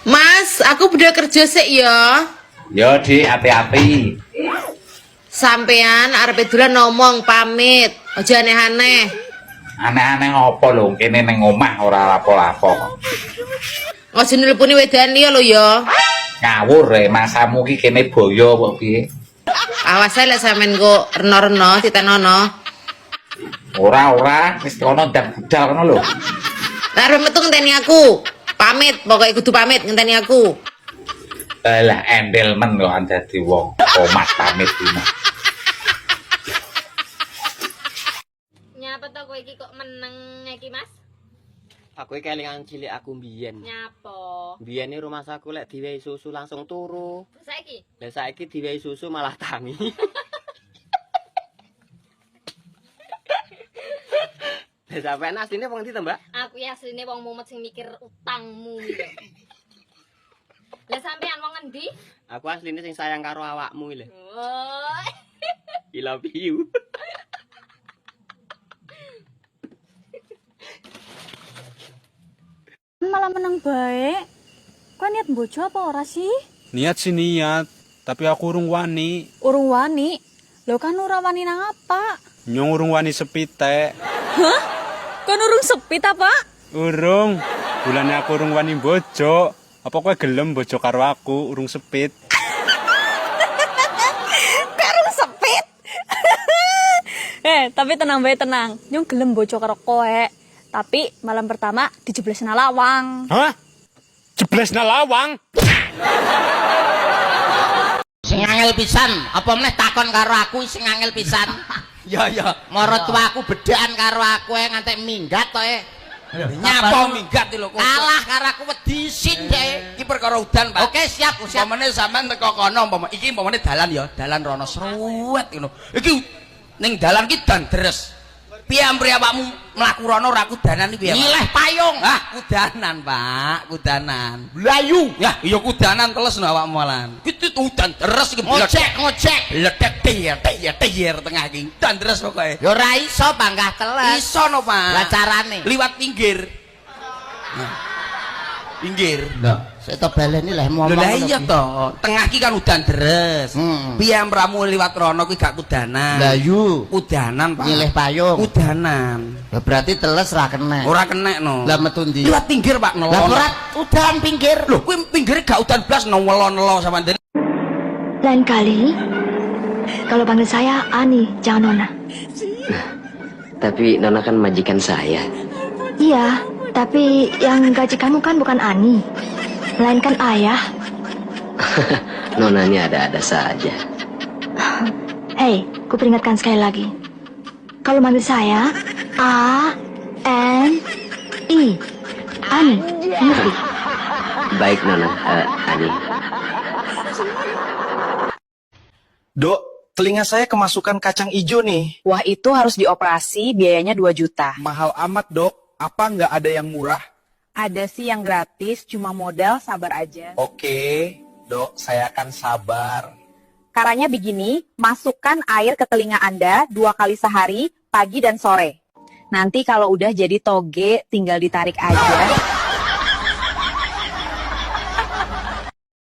Mas, aku udah kerja sih ya. Yo Dik, hati-hati. Sampean arep dolan ngomong pamit. Aja aneh-aneh. Aneh-aneh ngopo lho, kene ning omah ora lapo-lapo. Aja nelponi wedan liya lho ya. Ngawur masamu ki kene boyo kok piye? Awas ae lek sampean kok reno-reno ditenono. Ora, wis kono ndak budal kono lho. Lah arep metu ngenteni aku. Pamit, pokoknya kudu pamit ngenteni aku. Lah endelmen kok dadi wong omah pamit dina. Nyapa to kowe iki kok meneng iki, Mas? Aku kelingan cilik aku mbiyen. Nyapa? Mbiyene rumah saku lek diwehi susu langsung turu. Saiki? Lah saiki diwehi susu malah tangi. Lah sampean asline wong ndi to, Mbak? Aku ya asline wong mumet sing mikir utangmu iki. Lah sampean wong endi? Aku asline sing sayang karo awakmu iki lho. Oh. I love you. Malah menang baik. Kok niat bojo apa ora sih? Niat sih niat, tapi aku urung wani. Urung wani. Lo kan ora wani nang apa? Nyong urung wani sepite. Hah? Kan urung sepit apa? Urung. Bulane aku urung wani bojo. Apa kowe gelem bojo karo aku urung sepit? Urung sepit. Tapi tenang bae tenang. Nyong gelem bojo karo kowe. Tapi malam pertama dijeblesin lawang. Hah? Jeblesna lawang? Sing angel pisan, apa meneh takon karo aku sing angel pisan. Ya ya. Mara tuaku bedaan karo aku ngantek minggat to Nyapa minggat lho kok. Kalah karo aku wedi sin deh. Iki perkara udan, Pak. Oke, siap. Umpamane sampean teko kono, iki umpamane dalan ya, dalan rono sruwet ngono. Iki ning dalan ki dan deres. Piye ampri awakmu mlaku rono ora kudanan iki piye? Milih payung. Ah, kudanan, Pak, kudanan. Blayu. Ya, iya kudanan teles no awakmu malan. Iki udan deres iki Ngocek. Ledek tiyer tengah iki. Dan deres pokoke. Ya ora iso panggah teles. Iso no, Pak. Lah carane? Liwat pinggir. Pinggir. Lho, sik to baleni leh ngomong. Lah iya to, tengah ki kan udan deres. Piye amramu liwat rono kuwi gak kudanan. Blayu. Kudanan, Pak. Milih payung. Kudanan. Lah berarti teles ra kenek. Ora kenek no. Lah metu ndi? Liwat pinggir, Pak. Lah ora udan pinggir. Lho, kuwi pinggire gak udan blas nelo-nelo sama ndene. Lain kali kalau panggil saya Ani, jangan Nona. Tapi Nona kan majikan saya. Iya, tapi yang gaji kamu kan bukan Ani, melainkan ayah. Nona ini ada-ada saja. Hei, ku peringatkan sekali lagi. Kalau manggil saya A-N-I, Ani, ngerti? Baik Nona, Ani. Dok, telinga saya kemasukan kacang ijo nih. Wah, itu harus dioperasi, biayanya 2 juta. Mahal amat, Dok. Apa nggak ada yang murah? Ada sih yang gratis, cuma modal sabar aja. Oke, Dok, saya akan sabar. Caranya begini, masukkan air ke telinga Anda 2 kali sehari, pagi dan sore. Nanti kalau udah jadi toge, tinggal ditarik aja.